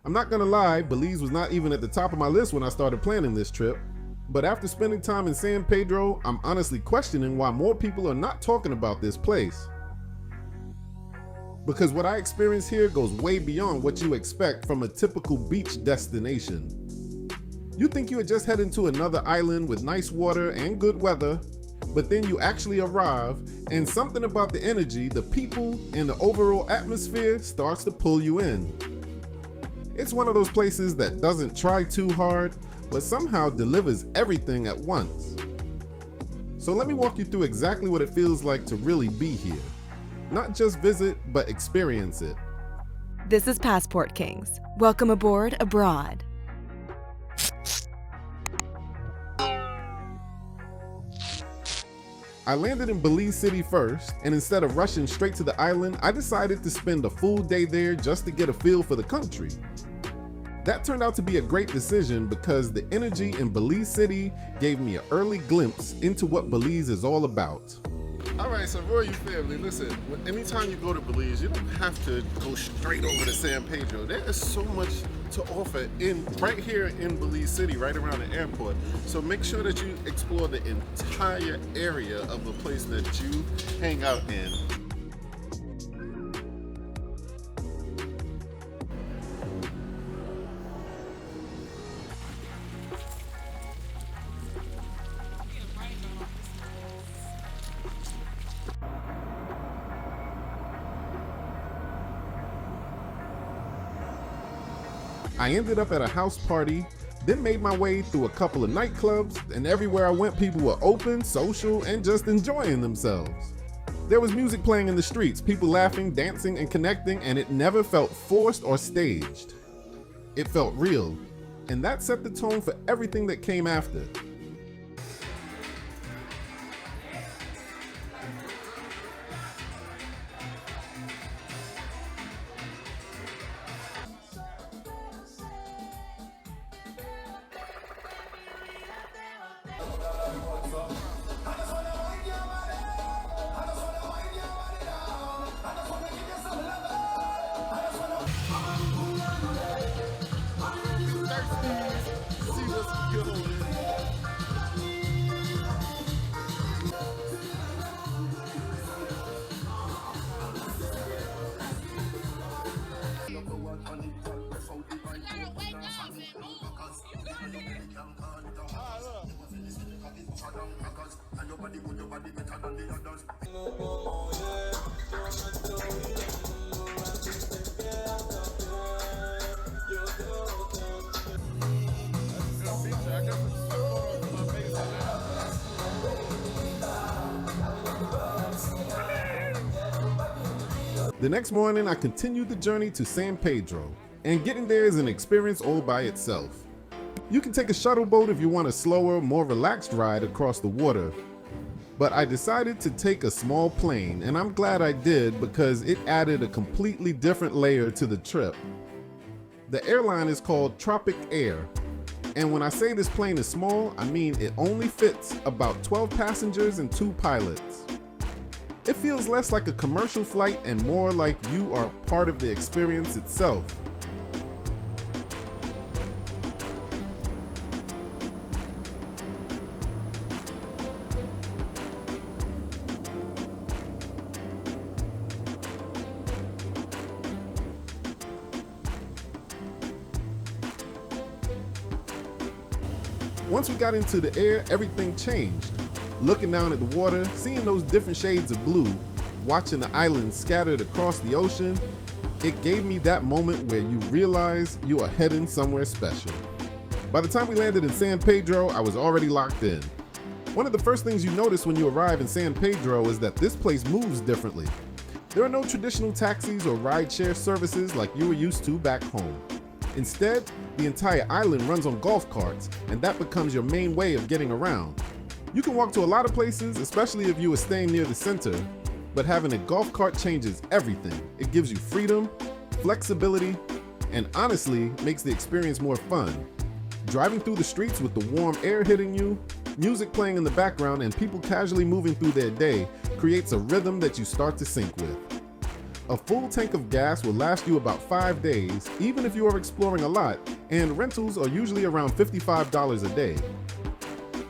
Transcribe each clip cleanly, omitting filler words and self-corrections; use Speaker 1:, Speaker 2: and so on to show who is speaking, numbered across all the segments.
Speaker 1: I'm not gonna lie, Belize was not even at the top of my list when I started planning this trip. But after spending time in San Pedro, I'm honestly questioning why more people are not talking about this place. Because what I experience here goes way beyond what you expect from a typical beach destination. You think you are just heading to another island with nice water and good weather, but then you actually arrive and something about the energy, the people, and the overall atmosphere starts to pull you in. It's one of those places that doesn't try too hard, but somehow delivers everything at once. So let me walk you through exactly what it feels like to really be here. Not just visit, but experience it.
Speaker 2: This is Passport Kings. Welcome aboard abroad.
Speaker 1: I landed in Belize City first, and instead of rushing straight to the island, I decided to spend a full day there just to get a feel for the country. That turned out to be a great decision because the energy in Belize City gave me an early glimpse into what Belize is all about. All right, so Royal family, listen, anytime you go to Belize, you don't have to go straight over to San Pedro. There is so much to offer right here in Belize City, right around the airport. So make sure that you explore the entire area of the place that you hang out in. I ended up at a house party, then made my way through a couple of nightclubs, and everywhere I went people were open, social, and just enjoying themselves. There was music playing in the streets, people laughing, dancing, and connecting, and it never felt forced or staged. It felt real, and that set the tone for everything that came after. The next morning, I continued the journey to San Pedro, and getting there is an experience all by itself. You can take a shuttle boat if you want a slower, more relaxed ride across the water, but I decided to take a small plane, and I'm glad I did because it added a completely different layer to the trip. The airline is called Tropic Air, and when I say this plane is small, I mean it only fits about 12 passengers and 2 pilots. It feels less like a commercial flight and more like you are part of the experience itself. Once we got into the air, everything changed. Looking down at the water, seeing those different shades of blue, watching the islands scattered across the ocean, it gave me that moment where you realize you are heading somewhere special. By the time we landed in San Pedro, I was already locked in. One of the first things you notice when you arrive in San Pedro is that this place moves differently. There are no traditional taxis or rideshare services like you were used to back home. Instead, the entire island runs on golf carts, and that becomes your main way of getting around. You can walk to a lot of places, especially if you are staying near the center, but having a golf cart changes everything. It gives you freedom, flexibility, and honestly makes the experience more fun. Driving through the streets with the warm air hitting you, music playing in the background, and people casually moving through their day creates a rhythm that you start to sync with. A full tank of gas will last you about 5 days, even if you are exploring a lot, and rentals are usually around $55 a day.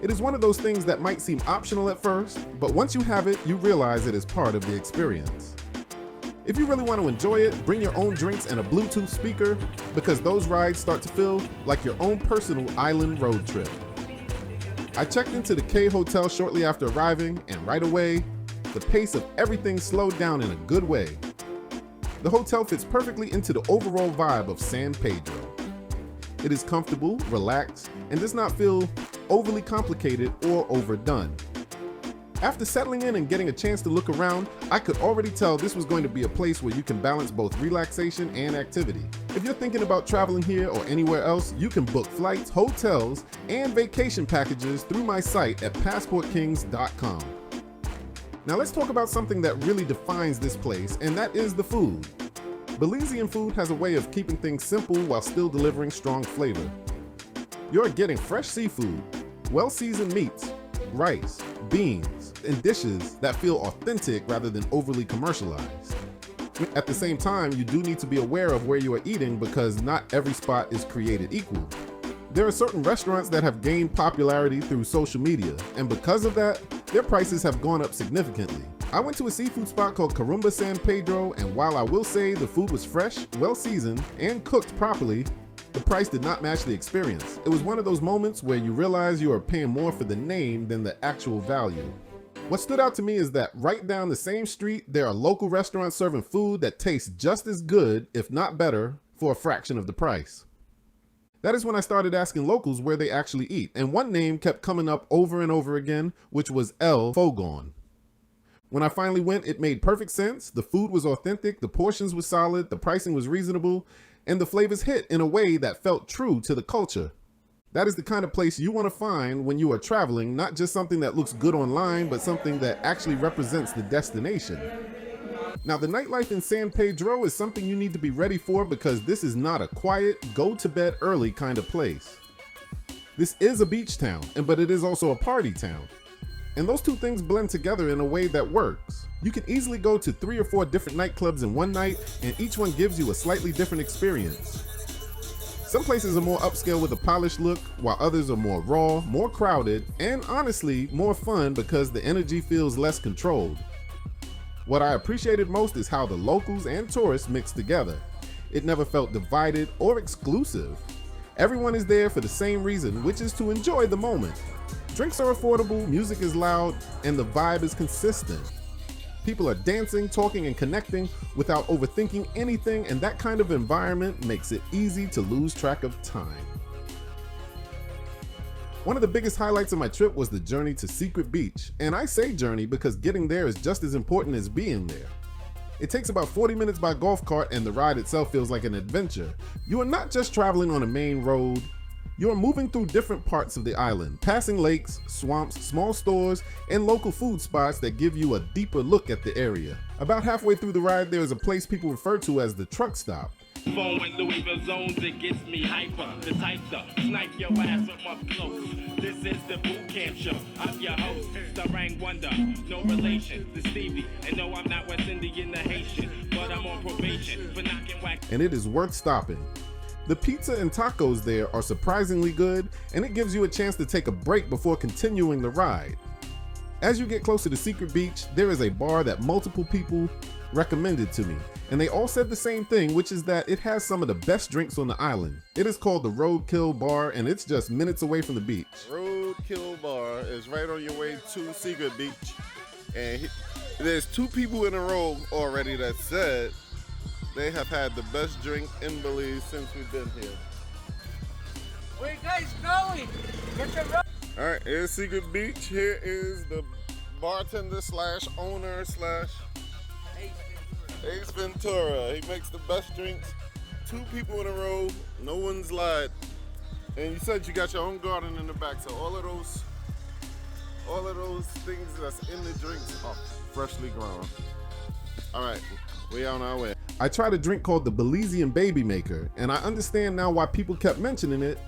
Speaker 1: It is one of those things that might seem optional at first, but once you have it, you realize it is part of the experience. If you really want to enjoy it, bring your own drinks and a Bluetooth speaker, because those rides start to feel like your own personal island road trip. I checked into the K Hotel shortly after arriving, and right away, the pace of everything slowed down in a good way. The hotel fits perfectly into the overall vibe of San Pedro. It is comfortable, relaxed, and does not feel overly complicated or overdone. After settling in and getting a chance to look around, I could already tell this was going to be a place where you can balance both relaxation and activity. If you're thinking about traveling here or anywhere else, you can book flights, hotels, and vacation packages through my site at passportkings.com. Now let's talk about something that really defines this place, and that is the food. Belizean food has a way of keeping things simple while still delivering strong flavor. You're getting fresh seafood, well-seasoned meats, rice, beans, and dishes that feel authentic rather than overly commercialized. At the same time, you do need to be aware of where you are eating because not every spot is created equal. There are certain restaurants that have gained popularity through social media, and because of that, their prices have gone up significantly. I went to a seafood spot called Carumba San Pedro, and while I will say the food was fresh, well-seasoned, and cooked properly, the price did not match the experience. It was one of those moments where you realize you are paying more for the name than the actual value. What stood out to me is that right down the same street, there are local restaurants serving food that tastes just as good, if not better, for a fraction of the price. That is when I started asking locals where they actually eat, and one name kept coming up over and over again, which was Fogon. When I finally went, it made perfect sense. The food was authentic, the portions were solid, the pricing was reasonable, and the flavors hit in a way that felt true to the culture. That is the kind of place you want to find when you are traveling, not just something that looks good online, but something that actually represents the destination. Now, the nightlife in San Pedro is something you need to be ready for because this is not a quiet, go to bed early kind of place. This is a beach town, but it is also a party town. And those two things blend together in a way that works. You can easily go to 3 or 4 different nightclubs in one night, and each one gives you a slightly different experience. Some places are more upscale with a polished look, while others are more raw, more crowded, and honestly, more fun because the energy feels less controlled. What I appreciated most is how the locals and tourists mix together. It never felt divided or exclusive. Everyone is there for the same reason, which is to enjoy the moment. Drinks are affordable, music is loud, and the vibe is consistent. People are dancing, talking, and connecting without overthinking anything, and that kind of environment makes it easy to lose track of time. One of the biggest highlights of my trip was the journey to Secret Beach, and I say journey because getting there is just as important as being there. It takes about 40 minutes by golf cart, and the ride itself feels like an adventure. You are not just traveling on a main road. You are moving through different parts of the island, passing lakes, swamps, small stores, and local food spots that give you a deeper look at the area. About halfway through the ride, there is a place people refer to as the truck stop.
Speaker 3: Phone when Louisville zones, it gets me hyper. The type to snipe your ass from up close. This is the boot camp show. I'm your host, Starang Wonder. No relation to Stevie. And no, I'm not West Indian or Haitian, but I'm on probation for knocking whack.
Speaker 1: And it is worth stopping. The pizza and tacos there are surprisingly good, and it gives you a chance to take a break before continuing the ride. As you get closer to Secret Beach, there is a bar that multiple people recommended to me, and they all said the same thing, which is that it has some of the best drinks on the island. It is called the Roadkill Bar, and it's just minutes away from the beach.
Speaker 4: Roadkill Bar is right on your way to Secret Beach, and there's 2 people in a row already that said they have had the best drink in Belize since we've been here.
Speaker 5: Where you guys going? Get your road.
Speaker 4: All right, here's Secret Beach. Here is the bartender slash owner slash Ace Ventura. He makes the best drinks. 2 people in a row. No one's lied. And you said you got your own garden in the back, so all of those things that's in the drinks are freshly grown. All right, we on our way.
Speaker 1: I tried a drink called the Belizean Baby Maker, and I understand now why people kept mentioning it,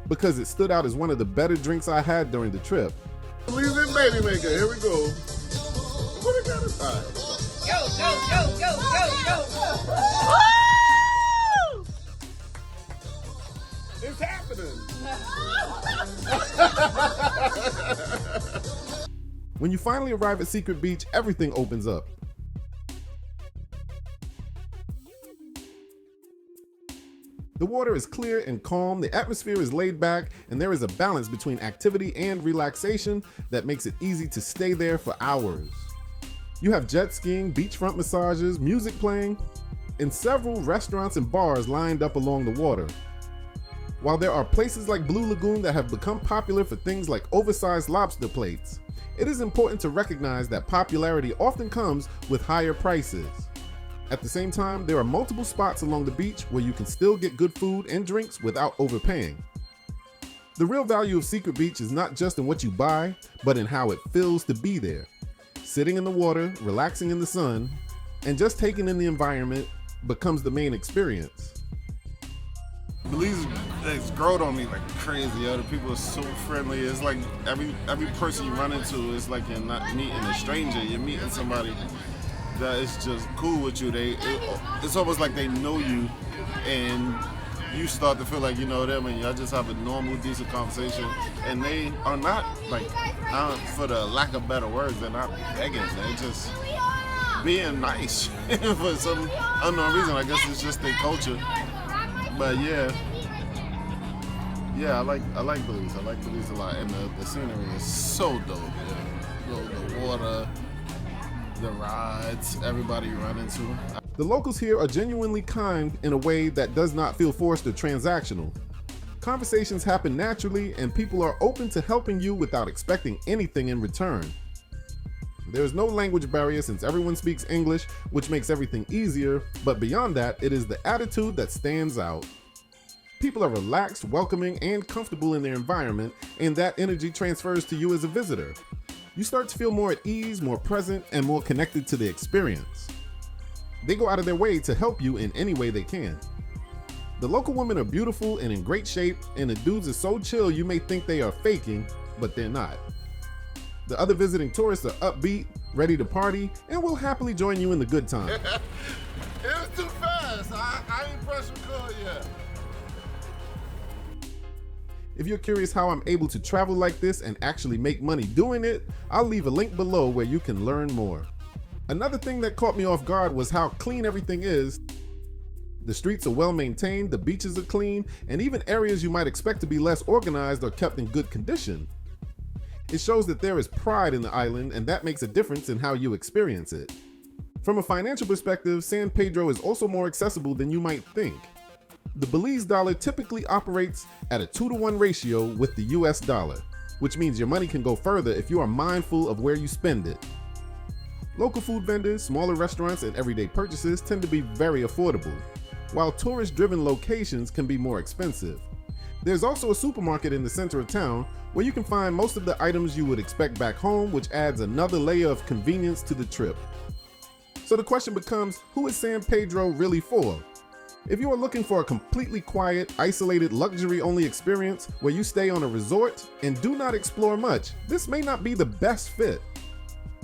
Speaker 1: because it stood out as one of the better drinks I had during the trip.
Speaker 4: Belizean Baby Maker, here we go. What it got inside? It's happening.
Speaker 1: When you finally arrive at Secret Beach, everything opens up. The water is clear and calm, the atmosphere is laid back, and there is a balance between activity and relaxation that makes it easy to stay there for hours. You have jet skiing, beachfront massages, music playing, and several restaurants and bars lined up along the water. While there are places like Blue Lagoon that have become popular for things like oversized lobster plates, it is important to recognize that popularity often comes with higher prices. At the same time, there are multiple spots along the beach where you can still get good food and drinks without overpaying. The real value of Secret Beach is not just in what you buy, but in how it feels to be there. Sitting in the water, relaxing in the sun, and just taking in the environment becomes the main experience.
Speaker 4: Belize has grown on me like crazy. Yo. The people are so friendly. It's like every person you run into is like you're not meeting a stranger. You're meeting somebody that is just cool with you. It's almost like they know you, and you start to feel like you know them, and y'all just have a normal, decent conversation. And they are not like, for the lack of better words, they're not begging. They're just being nice for some unknown reason. I guess it's just their culture. But yeah, I like Belize. I like Belize a lot, and the scenery is so dope. Yeah. The water, the rides, everybody you run into.
Speaker 1: The locals here are genuinely kind in a way that does not feel forced or transactional. Conversations happen naturally, and people are open to helping you without expecting anything in return. There is no language barrier since everyone speaks English, which makes everything easier, but beyond that, it is the attitude that stands out. People are relaxed, welcoming, and comfortable in their environment, and that energy transfers to you as a visitor. You start to feel more at ease, more present, and more connected to the experience. They go out of their way to help you in any way they can. The local women are beautiful and in great shape, and the dudes are so chill you may think they are faking, but they're not. The other visiting tourists are upbeat, ready to party, and will happily join you in the good time.
Speaker 4: It was too fast. I ain't pressed record yet.
Speaker 1: If you're curious how I'm able to travel like this and actually make money doing it, I'll leave a link below where you can learn more. Another thing that caught me off guard was how clean everything is. The streets are well maintained, the beaches are clean, and even areas you might expect to be less organized are kept in good condition. It shows that there is pride in the island, and that makes a difference in how you experience it. From a financial perspective, San Pedro is also more accessible than you might think. The Belize dollar typically operates at a 2-to-1 ratio with the US dollar, which means your money can go further if you are mindful of where you spend it. Local food vendors, smaller restaurants, and everyday purchases tend to be very affordable, while tourist-driven locations can be more expensive. There's also a supermarket in the center of town where you can find most of the items you would expect back home, which adds another layer of convenience to the trip. So the question becomes, who is San Pedro really for? If you are looking for a completely quiet, isolated, luxury-only experience where you stay on a resort and do not explore much, this may not be the best fit.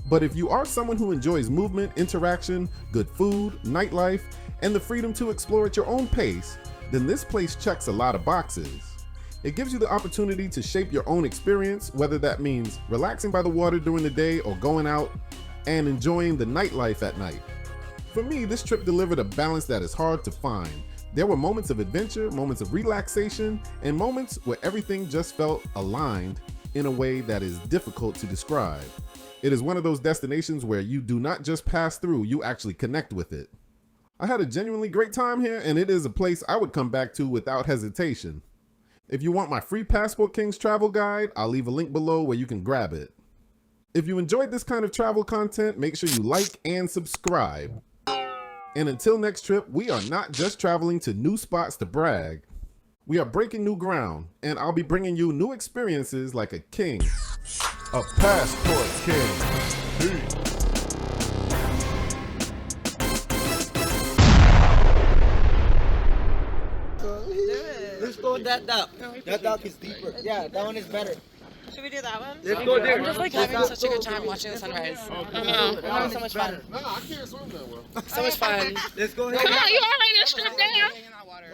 Speaker 1: But if you are someone who enjoys movement, interaction, good food, nightlife, and the freedom to explore at your own pace, then this place checks a lot of boxes. It gives you the opportunity to shape your own experience, whether that means relaxing by the water during the day or going out and enjoying the nightlife at night. For me, this trip delivered a balance that is hard to find. There were moments of adventure, moments of relaxation, and moments where everything just felt aligned in a way that is difficult to describe. It is one of those destinations where you do not just pass through, you actually connect with it. I had a genuinely great time here, and it is a place I would come back to without hesitation. If you want my free Passport Kings travel guide, I'll leave a link below where you can grab it. If you enjoyed this kind of travel content, make sure you like and subscribe. And until next trip, we are not just traveling to new spots to brag. We are breaking new ground, and I'll be bringing you new experiences like a king. A Passport King.
Speaker 5: Let's go with that duck. That duck is deeper. Yeah, that one is better.
Speaker 6: Should we do that one?
Speaker 5: Let's go there.
Speaker 6: I'm just like having such a good time watching the sunrise. I'm having so much fun.
Speaker 1: No, I can't swim that well.
Speaker 6: So much fun.
Speaker 5: Let's go ahead.
Speaker 7: Come on, you already done stripped down.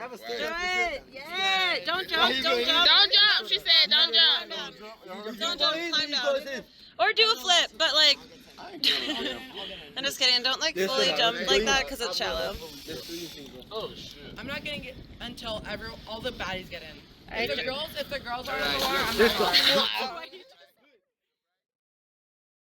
Speaker 6: Do it! Yeah! Don't jump, don't jump.
Speaker 7: Don't jump. She said don't jump.
Speaker 6: Don't jump, climb down. Or do a flip, but like... I'm just kidding, don't like fully jump like that because it's shallow.
Speaker 8: I'm not getting it until all the baddies get in. If the girls are in the water, I'm not going.